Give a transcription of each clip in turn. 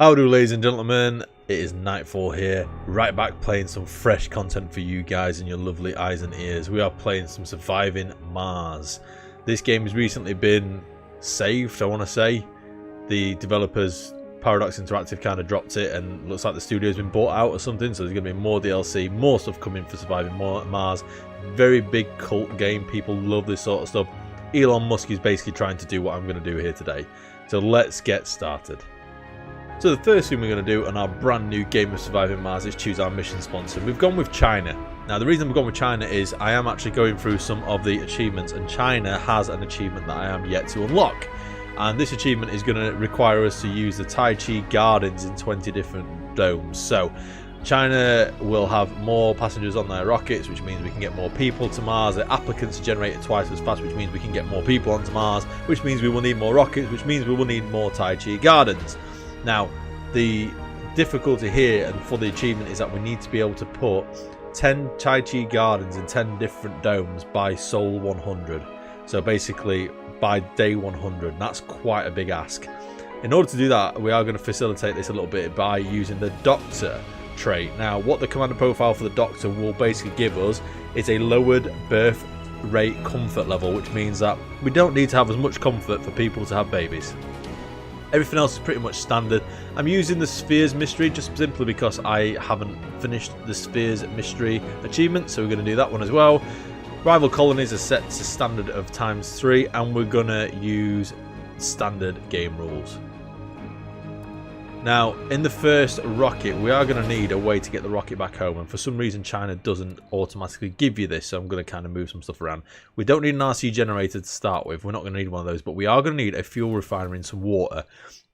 Howdoo, ladies and gentlemen, it is Nightfall here, right back playing some fresh content for you guys and your lovely eyes and ears. We are playing some Surviving Mars. This game has recently been saved, I want to say. The developers, Paradox Interactive, kind of dropped it and looks like the studio's been bought out or something, so there's going to be more DLC, more stuff coming for Surviving Mars. Very big cult game, people love this sort of stuff. Elon Musk is basically trying to do what I'm going to do here today. So let's get started. So the first thing we're going to do on our brand new game of Surviving Mars is choose our mission sponsor. We've gone with China. Now the reason we've gone with China is I am actually going through some of the achievements, and China has an achievement that I am yet to unlock. And this achievement is going to require us to use the Tai Chi Gardens in 20 different domes. So China will have more passengers on their rockets, which means we can get more people to Mars. The applicants are generated twice as fast, which means we can get more people onto Mars, which means we will need more rockets, which means we will need more Tai Chi Gardens. Now, the difficulty here and for the achievement is that we need to be able to put 10 Tai Chi Gardens in 10 different domes by Sol 100. So basically by day 100. That's quite a big ask. In order to do that, we are going to facilitate this a little bit by using the Doctor trait. Now, what the commander profile for the Doctor will basically give us is a lowered birth rate comfort level, which means that we don't need to have as much comfort for people to have babies. Everything else is pretty much standard. I'm using the Spheres Mystery just simply because I haven't finished the Spheres Mystery achievement, so we're going to do that one as well. Rival colonies are set to standard of ×3, and we're going to use standard game rules. Now, in the first rocket, we are going to need a way to get the rocket back home, and for some reason China doesn't automatically give you this, so I'm going to kind of move some stuff around. We don't need an RC generator to start with, we're not going to need one of those, but we are going to need a fuel refinery and some water.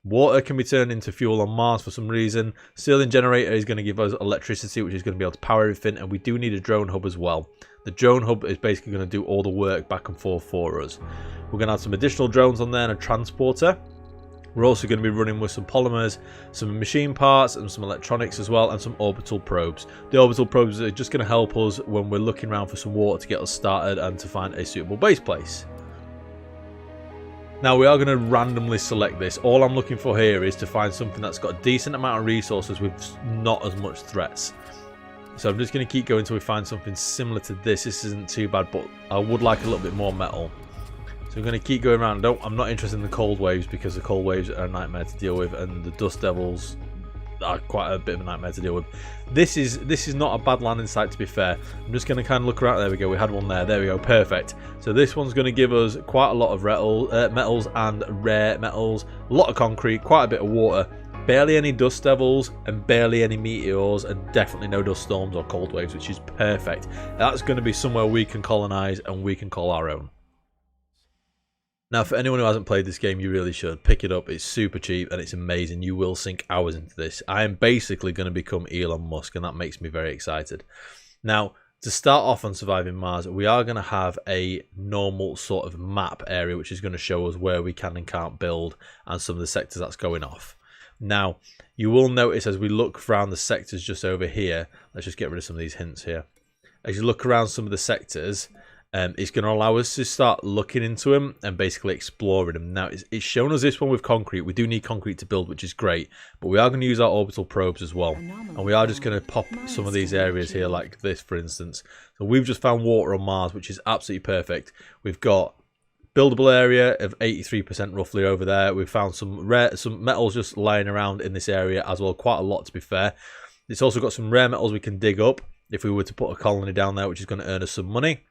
Water can be turned into fuel on Mars for some reason. Stirling generator is going to give us electricity, which is going to be able to power everything, and we do need a drone hub as well. The drone hub is basically going to do all the work back and forth for us. We're going to have some additional drones on there and a transporter. We're also going to be running with some polymers, some machine parts and some electronics as well, and some orbital probes. The orbital probes are just going to help us when we're looking around for some water to get us started and to find a suitable base place. Now we are going to randomly select this. All I'm looking for here is to find something that's got a decent amount of resources with not as much threats. So I'm just going to keep going until we find something similar to this. This isn't too bad, but I would like a little bit more metal. So we're going to keep going around. I'm not interested in the cold waves because the cold waves are a nightmare to deal with, and the dust devils are quite a bit of a nightmare to deal with. This is not a bad landing site, to be fair. I'm just going to kind of look around. There we go. We had one there. There we go. Perfect. So this one's going to give us quite a lot of metals and rare metals, a lot of concrete, quite a bit of water, barely any dust devils, and barely any meteors, and definitely no dust storms or cold waves, which is perfect. That's going to be somewhere we can colonize and we can call our own. Now, for anyone who hasn't played this game, you really should. Pick it up. It's super cheap and it's amazing. You will sink hours into this. I am basically going to become Elon Musk, and that makes me very excited. Now, to start off on Surviving Mars, we are going to have a normal sort of map area, which is going to show us where we can and can't build and some of the sectors that's going off. Now, you will notice as we look around the sectors just over here, let's just get rid of some of these hints here. As you look around some of the sectors, it's going to allow us to start looking into them and basically exploring them. Now, it's shown us this one with concrete. We do need concrete to build, which is great, but we are going to use our orbital probes as well. And we are just going to pop some of these areas here like this, for instance. So we've just found water on Mars, which is absolutely perfect. We've got buildable area of 83% roughly over there. We've found some metals just lying around in this area as well, quite a lot to be fair. It's also got some rare metals we can dig up if we were to put a colony down there, which is going to earn us some money.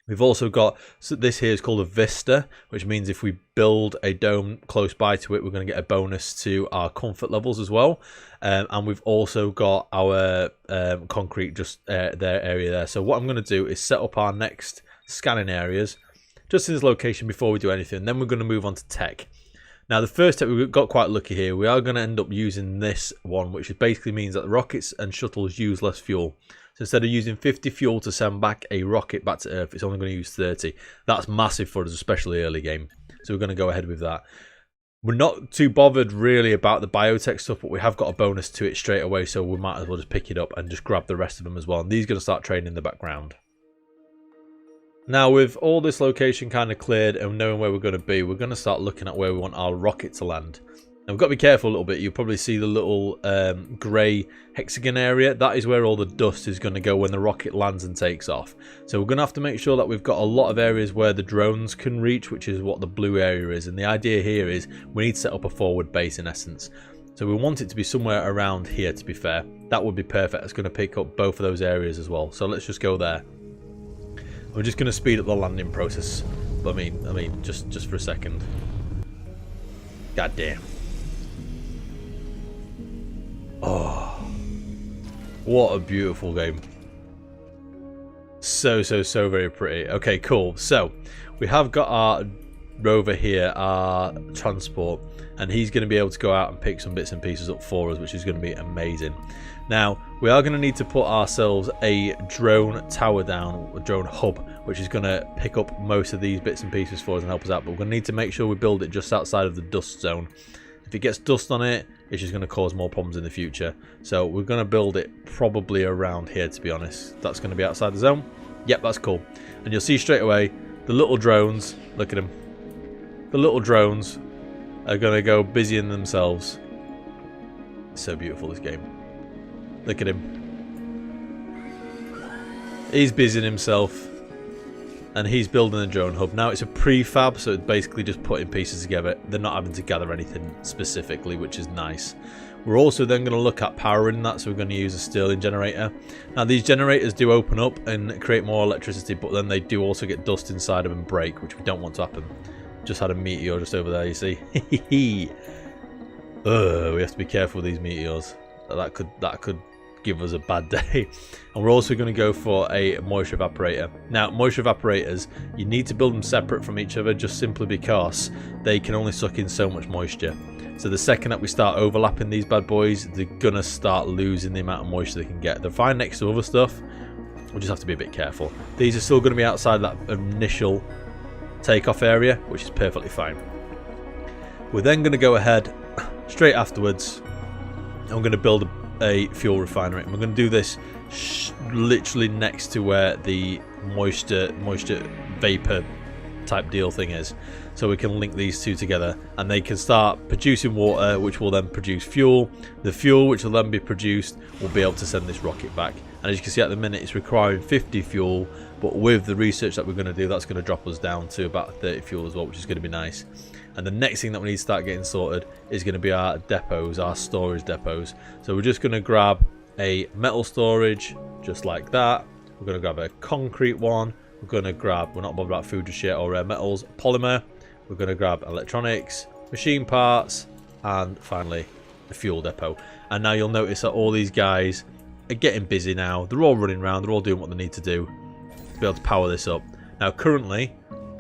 We've also got, so this here is called a vista, which means if we build a dome close by to it, we're going to get a bonus to our comfort levels as well. And we've also got our concrete just their area there. So what I'm going to do is set up our next scanning areas just in this location before we do anything. Then we're going to move on to tech. Now, the first tech, we got quite lucky here. We are going to end up using this one, which basically means that the rockets and shuttles use less fuel. So instead of using 50 fuel to send back a rocket back to Earth, it's only going to use 30. That's massive for us, especially early game. So we're going to go ahead with that. We're not too bothered really about the biotech stuff, but we have got a bonus to it straight away, so we might as well just pick it up and just grab the rest of them as well. And these are going to start trading in the background. Now, with all this location kind of cleared and knowing where we're going to be, we're going to start looking at where we want our rocket to land. Now we've got to be careful a little bit. You'll probably see the little grey hexagon area. That is where all the dust is going to go when the rocket lands and takes off. So we're going to have to make sure that we've got a lot of areas where the drones can reach, which is what the blue area is. And the idea here is we need to set up a forward base in essence. So we want it to be somewhere around here, to be fair. That would be perfect. It's going to pick up both of those areas as well. So let's just go there. We're just going to speed up the landing process. I mean, just for a second. God damn. Oh, what a beautiful game. So very pretty. Okay, cool. So we have got our rover here, our transport, and he's going to be able to go out and pick some bits and pieces up for us, which is going to be amazing. Now we are going to need to put ourselves a drone tower down, a drone hub, which is going to pick up most of these bits and pieces for us and help us out. But we're going to need to make sure we build it just outside of the dust zone. If it gets dust on it, it's just going to cause more problems in the future. So we're going to build it probably around here, to be honest. That's going to be outside the zone. Yep, that's cool. And you'll see straight away the little drones. Look at them. The little drones are going to go busying themselves. It's so beautiful, this game. Look at him. He's busying himself. And he's building a drone hub. Now it's a prefab, so it's basically just putting pieces together. They're not having to gather anything specifically, which is nice. We're also then going to look at powering that, so we're going to use a Stirling generator. Now these generators do open up and create more electricity, but then they do also get dust inside them and break, which we don't want to happen. Just had a meteor just over there, you see. We have to be careful with these meteors. That could give us a bad day. And we're also going to go for a moisture evaporator. Now moisture evaporators, you need to build them separate from each other, just simply because they can only suck in so much moisture. So the second that we start overlapping these bad boys, they're gonna start losing the amount of moisture they can get. They're fine next to other stuff, we'll just have to be a bit careful. These are still going to be outside that initial takeoff area, which is perfectly fine. We're then going to go ahead straight afterwards, and we're going to build a fuel refinery, and we're going to do this literally next to where the moisture vapor type deal thing is, so we can link these two together and they can start producing water, which will then produce fuel. The fuel which will then be produced will be able to send this rocket back, and as you can see at the minute it's requiring 50 fuel, but with the research that we're going to do, that's going to drop us down to about 30 fuel as well, which is going to be nice. And the next thing that we need to start getting sorted is going to be our depots, our storage depots. So we're just going to grab a metal storage just like that. We're going to grab a concrete one. We're going to grab, we're not bothered about food just yet, or rare metals, polymer. We're going to grab electronics, machine parts, and finally the fuel depot. And now you'll notice that all these guys are getting busy now. They're all running around, they're all doing what they need to do to be able to power this up. Now currently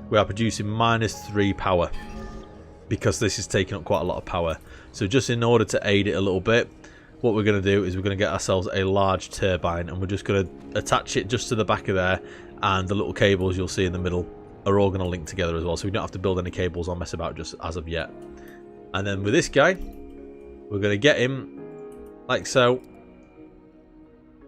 we are producing -3 power, because this is taking up quite a lot of power. So just in order to aid it a little bit, what we're going to do is we're going to get ourselves a large turbine, and we're just going to attach it just to the back of there, and the little cables you'll see in the middle are all going to link together as well, so we don't have to build any cables or mess about just as of yet. And then with this guy, we're going to get him like so,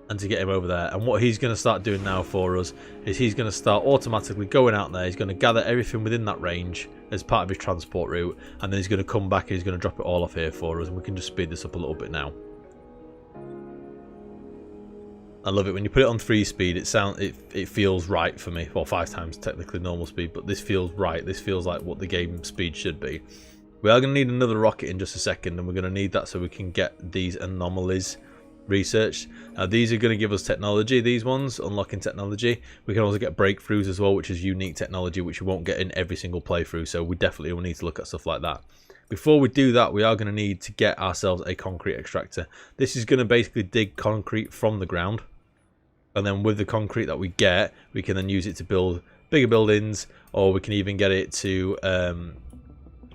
and to get him over there. And what he's going to start doing now for us is he's going to start automatically going out there. He's going to gather everything within that range as part of his transport route, and then he's going to come back and he's going to drop it all off here for us, and we can just speed this up a little bit now. I love it when you put it on 3 speed. It feels right for me. Well, 5 times technically normal speed, but this feels right. This feels like what the game speed should be. We are going to need another rocket in just a second, and we're going to need that so we can get these anomalies researched. Now these are going to give us technology, these ones, unlocking technology. We can also get breakthroughs as well, which is unique technology which you won't get in every single playthrough, so we definitely will need to look at stuff like that. Before we do that, we are going to need to get ourselves a concrete extractor. This is going to basically dig concrete from the ground, and then with the concrete that we get, we can then use it to build bigger buildings, or we can even get it to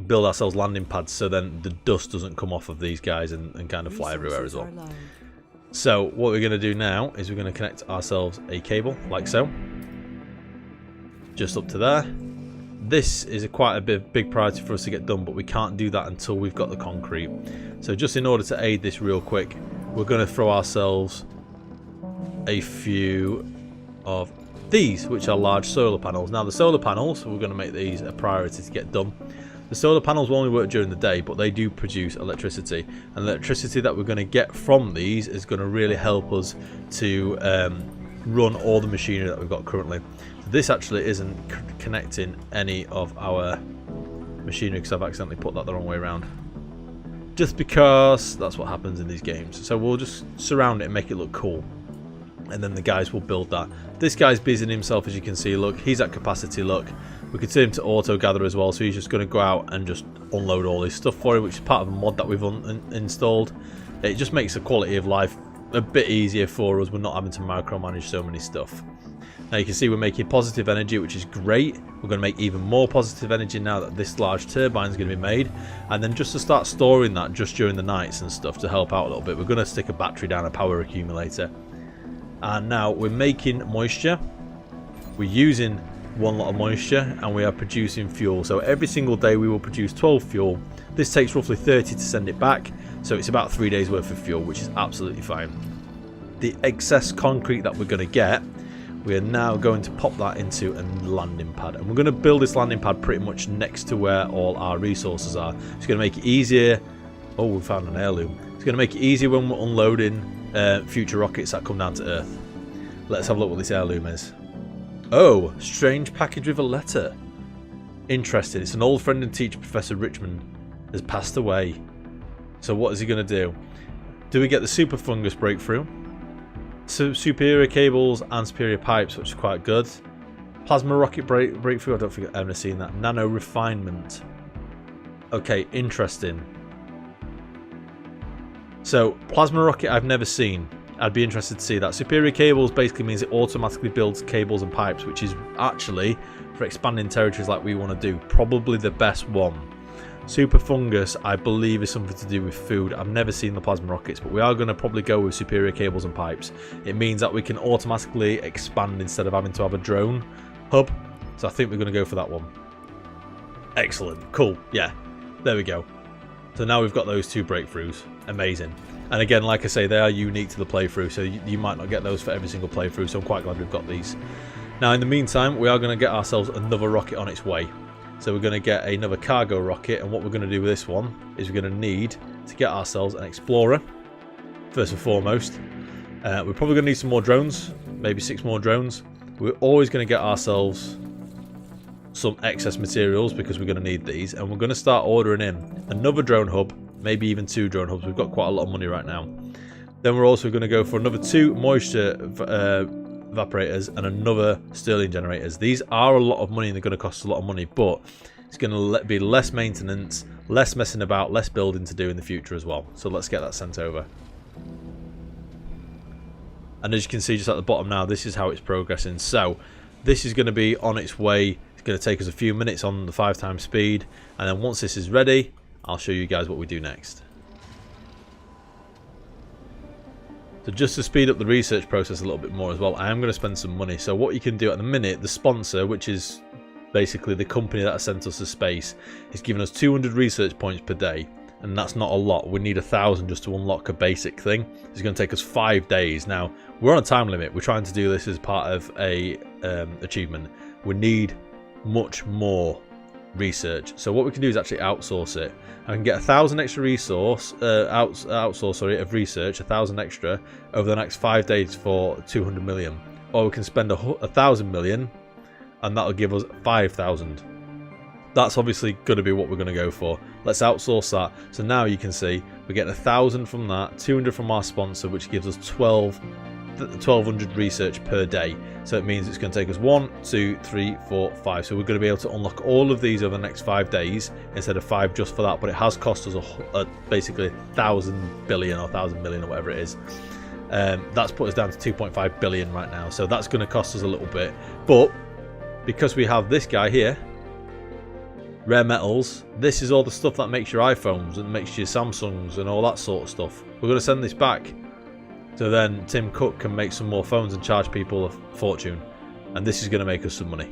build ourselves landing pads, so then the dust doesn't come off of these guys and kind of fly everywhere as well. So what we're going to do now is we're going to connect ourselves a cable like so, just up to there. This is quite a big priority for us to get done, but we can't do that until we've got the concrete. So just in order to aid this real quick, we're going to throw ourselves a few of these, which are large solar panels. Now the solar panels, we're going to make these a priority to get done. The solar panels will only work during the day, but they do produce electricity, and the electricity that we're going to get from these is going to really help us to run all the machinery that we've got currently. So this actually isn't connecting any of our machinery because I've accidentally put that the wrong way around. Just because that's what happens in these games. So we'll just surround it and make it look cool. And then the guys will build that. This guy's busying himself, as you can see. Look, he's at capacity. Look, we could set him to auto gather as well, so he's just going to go out and just unload all his stuff for him, which is part of a mod that we've installed. It just makes the quality of life a bit easier for us. We're not having to micromanage so many stuff. Now you can see we're making positive energy, which is great. We're going to make even more positive energy now that this large turbine is going to be made. And then just to start storing that just during the nights and stuff to help out a little bit, we're going to stick a battery down, a power accumulator. And now we're making moisture. We're using one lot of moisture, and we are producing fuel. So every single day we will produce 12 fuel. This takes roughly 30 to send it back, so it's about 3 days worth of fuel, which is absolutely fine. The excess concrete that we're going to get, we are now going to pop that into a landing pad, and we're going to build this landing pad pretty much next to where all our resources are. It's going to make it easier. Oh, we found an heirloom. It's going to make it easier when we're unloading future rockets that come down to Earth. Let's have a look what this heirloom is. Oh, strange package with a letter. Interesting. It's an old friend and teacher, Professor Richmond, has passed away. So what is he going to do? Do we get the super fungus breakthrough? So superior cables and superior pipes, which is quite good. Plasma rocket breakthrough. I don't think I've ever seen that. Nano refinement. Okay, interesting. So plasma rocket I've never seen. I'd be interested to see that. Superior cables basically means it automatically builds cables and pipes, which is actually, for expanding territories like we want to do, probably the best one. Super fungus, I believe, is something to do with food. I've never seen the plasma rockets, but we are going to probably go with superior cables and pipes. It means that we can automatically expand instead of having to have a drone hub. So I think we're going to go for that one. Excellent. Cool. Yeah. There we go. So now we've got those two breakthroughs. Amazing. And again, like I say, they are unique to the playthrough, so you might not get those for every single playthrough, so I'm quite glad we've got these. Now, in the meantime, we are going to get ourselves another rocket on its way. So we're going to get another cargo rocket, and what we're going to do with this one is we're going to need to get ourselves an explorer, first and foremost. We're probably going to need some more drones, maybe 6 more drones. We're always going to get ourselves some excess materials because we're going to need these, and we're going to start ordering in another drone hub, maybe even 2 drone hubs. We've got quite a lot of money right now. Then we're also going to go for another 2 moisture evaporators and another Stirling generators. These are a lot of money and they're going to cost a lot of money, but it's going to be less maintenance, less messing about, less building to do in the future as well. So let's get that sent over. And as you can see just at the bottom now, this is how it's progressing. So this is going to be on its way. It's going to take us a few minutes on the 5x speed, and then once this is ready, I'll show you guys what we do next. So just to speed up the research process a little bit more as well, I am going to spend some money. So what you can do at the minute, the sponsor, which is basically the company that has sent us to space, is giving us 200 research points per day. And that's not a lot. We need 1,000 just to unlock a basic thing. It's going to take us 5 days. Now, we're on a time limit. We're trying to do this as part of a achievement. We need much more research. So what we can do is actually outsource it. I can get 1,000 extra resource, of research, 1,000 extra over the next 5 days for 200 million. Or we can spend 1,000 million and that'll give us 5,000. That's obviously going to be what we're going to go for. Let's outsource that. So now you can see we're getting 1,000 from that, 200 from our sponsor, which gives us 1,200 research per day. So it means it's going to take us 1, 2, 3, 4, 5. So we're going to be able to unlock all of these over the next 5 days instead of 5 just for that. But it has cost us basically 1,000 billion or 1,000 million or whatever it is. That's put us down to 2.5 billion right now. So that's going to cost us a little bit. But because we have this guy here, rare metals, this is all the stuff that makes your iPhones and makes your Samsungs and all that sort of stuff. We're going to send this back. So then Tim Cook can make some more phones and charge people a fortune. And this is going to make us some money.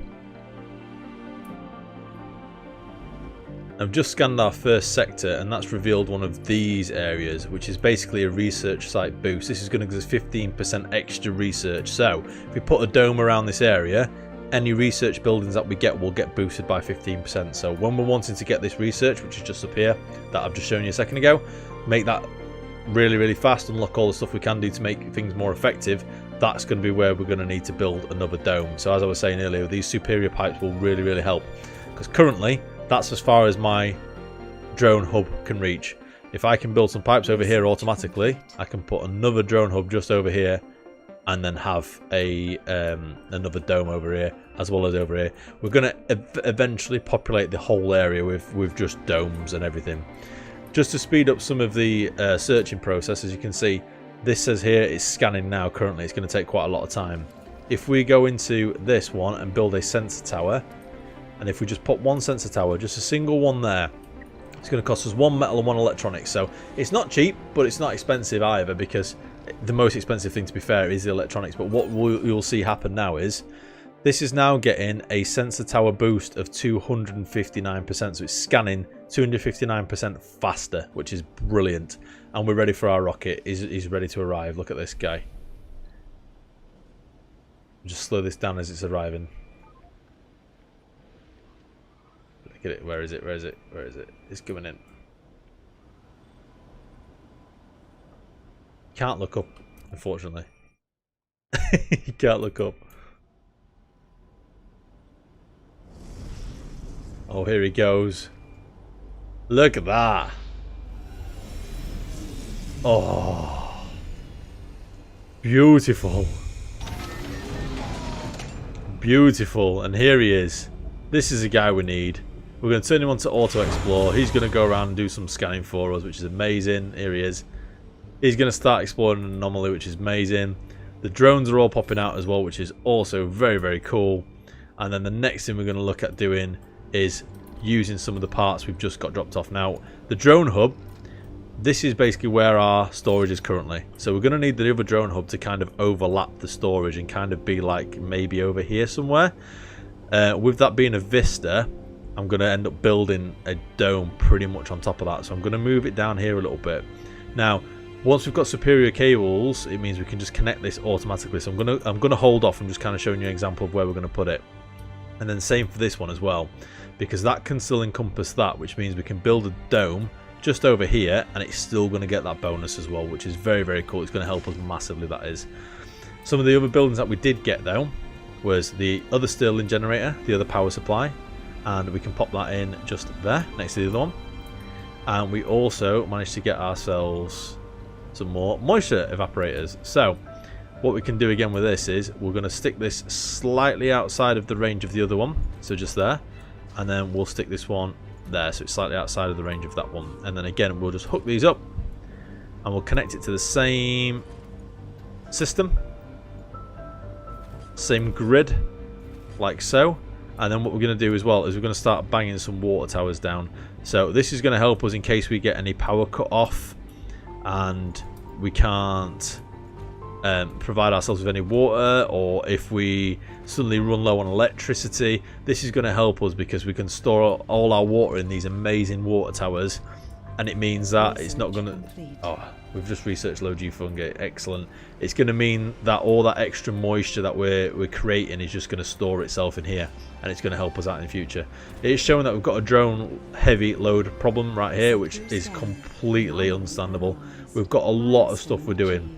I've just scanned our first sector and that's revealed one of these areas, which is basically a research site boost. This is going to give us 15% extra research. So if we put a dome around this area, any research buildings that we get will get boosted by 15%. So when we're wanting to get this research, which is just up here, that I've just shown you a second ago, make that really, really fast, unlock all the stuff we can do to make things more effective, that's going to be where we're going to need to build another dome. So as I was saying earlier, these superior pipes will really, really help. Because currently, that's as far as my drone hub can reach. If I can build some pipes over here automatically, I can put another drone hub just over here and then have a another dome over here as well as over here. We're going to eventually populate the whole area with just domes and everything. Just to speed up some of the searching process, as you can see, this says here it's scanning now currently. It's going to take quite a lot of time. If we go into this one and build a sensor tower, and if we just put one sensor tower, just a single one there, it's going to cost us 1 metal and 1 electronics. So it's not cheap, but it's not expensive either, because the most expensive thing, to be fair, is the electronics. But what you'll see happen now is this is now getting a sensor tower boost of 259%. So it's scanning 259% faster, which is brilliant. And we're ready for our rocket. He's ready to arrive. Look at this guy. Just slow this down as it's arriving. Look at it. Where is it? Where is it? Where is it? It's coming in. Can't look up, unfortunately. You can't look up. Oh, here he goes. Look at that. Oh. Beautiful. Beautiful. And here he is. This is the guy we need. We're going to turn him on to auto explore. He's going to go around and do some scanning for us, which is amazing. Here he is. He's going to start exploring an anomaly, which is amazing. The drones are all popping out as well, which is also very, very cool. And then the next thing we're going to look at doing is using some of the parts we've just got dropped off. Now, the drone hub, this is basically where our storage is currently. So we're going to need the other drone hub to kind of overlap the storage and kind of be like maybe over here somewhere. With that being a vista, I'm going to end up building a dome pretty much on top of that. So I'm going to move it down here a little bit. Now, once we've got superior cables, it means we can just connect this automatically. So I'm gonna hold off. I'm just kind of showing you an example of where we're going to put it. And then same for this one as well, because that can still encompass that, which means we can build a dome just over here and it's still going to get that bonus as well, which is very, very cool. It's going to help us massively, that is. Some of the other buildings that we did get though was the other Stirling generator, the other power supply, and we can pop that in just there next to the other one. And we also managed to get ourselves some more moisture evaporators. So what we can do again with this is we're going to stick this slightly outside of the range of the other one, so just there, and then we'll stick this one there, so it's slightly outside of the range of that one. And then again we'll just hook these up and we'll connect it to the same system, same grid, like so. And then what we're going to do as well is we're going to start banging some water towers down. So this is going to help us in case we get any power cut off and we can't provide ourselves with any water, or if we suddenly run low on electricity. This is going to help us because we can store all our water in these amazing water towers, and it means that it's not going to... Oh, we've just researched low G fungi. Excellent. It's going to mean that all that extra moisture that we're creating is just going to store itself in here, and it's going to help us out in the future. It is showing that we've got a drone heavy load problem right here, which is completely understandable. We've got a lot of stuff we're doing.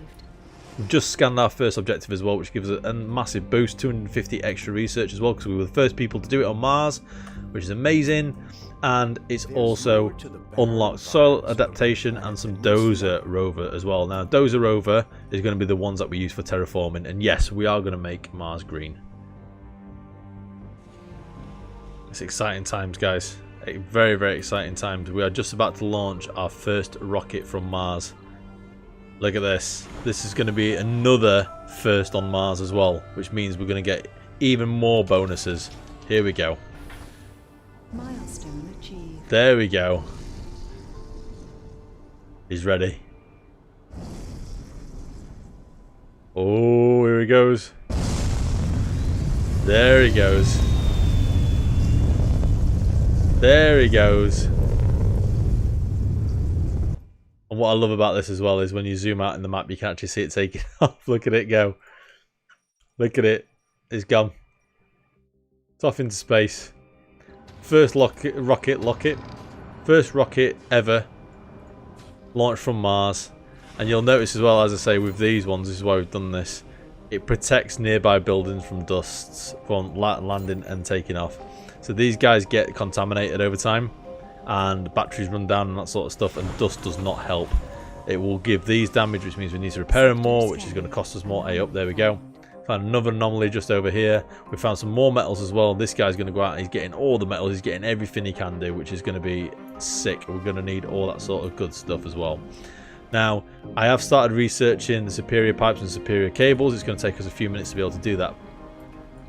We've just scanned our first objective as well, which gives us a massive boost, 250 extra research as well, because we were the first people to do it on Mars, which is amazing. And it's also unlocked soil adaptation and some Dozer rover as well. Now, Dozer rover is going to be the ones that we use for terraforming, and yes, we are going to make Mars green. It's exciting times, guys. Very, very exciting times. We are just about to launch our first rocket from Mars. Look at this. This is going to be another first on Mars as well, which means we're going to get even more bonuses. Here we go. Milestone achieved. There we go. He's ready. Oh, here he goes. There he goes. There he goes. And what I love about this as well is when you zoom out in the map, you can actually see it taking off. Look at it go. Look at it. It's gone. It's off into space. First rocket. First rocket ever launched from Mars. And you'll notice as well, as I say, with these ones, this is why we've done this. It protects nearby buildings from dusts, from landing and taking off. So these guys get contaminated over time, and batteries run down and that sort of stuff, and dust does not help. It will give these damage, which means we need to repair them more, which is going to cost us more. Up, there we go. Found another anomaly just over here. We found some more metals as well. This guy's going to go out and he's getting all the metals. He's getting everything he can do, which is going to be sick. We're going to need all that sort of good stuff as well. Now, I have started researching the superior pipes and superior cables. It's going to take us a few minutes to be able to do that.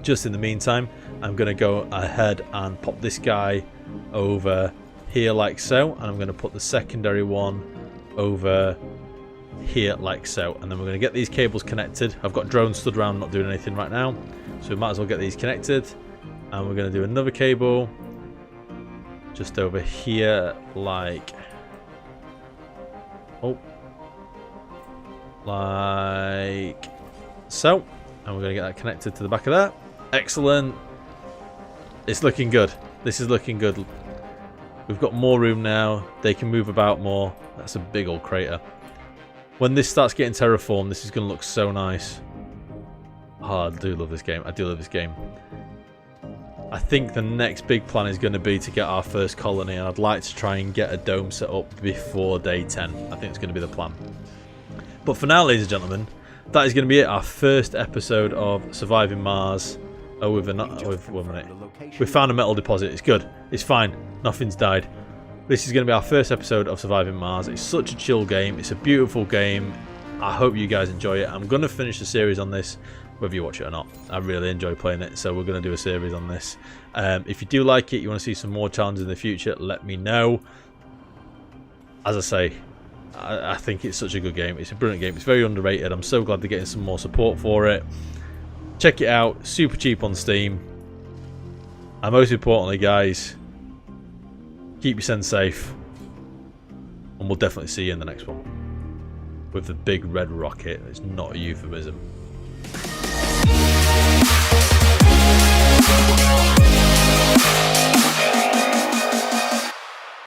Just in the meantime, I'm going to go ahead and pop this guy over here like so. And I'm going to put the secondary one over here like so, and then we're going to get these cables connected. I've got drones stood around not doing anything right now, so we might as well get these connected. And we're going to do another cable just over here like like so, and we're going to get that connected to the back of that. Excellent. It's looking good. This is looking good. We've got more room now. They can move about more. That's a big old crater. When this starts getting terraformed, this is going to look so nice. Oh, I do love this game. I do love this game. I think the next big plan is going to be to get our first colony, and I'd like to try and get a dome set up before day 10. I think it's going to be the plan. But for now, ladies and gentlemen, that is going to be it. Our first episode of Surviving Mars. Oh, with 1 minute. We found a metal deposit. It's good. It's fine. Nothing's died. This is going to be our first episode of Surviving Mars. It's such a chill game. It's a beautiful game. I hope you guys enjoy it. I'm going to finish the series on this, whether you watch it or not. I really enjoy playing it, so we're going to do a series on this. If you do like it, you want to see some more challenges in the future, let me know. As I say, I think it's such a good game. It's a brilliant game. It's very underrated. I'm so glad they're getting some more support for it. Check it out. Super cheap on Steam. And most importantly, guys, keep yourself safe, and we'll definitely see you in the next one with the big red rocket. It's not a euphemism.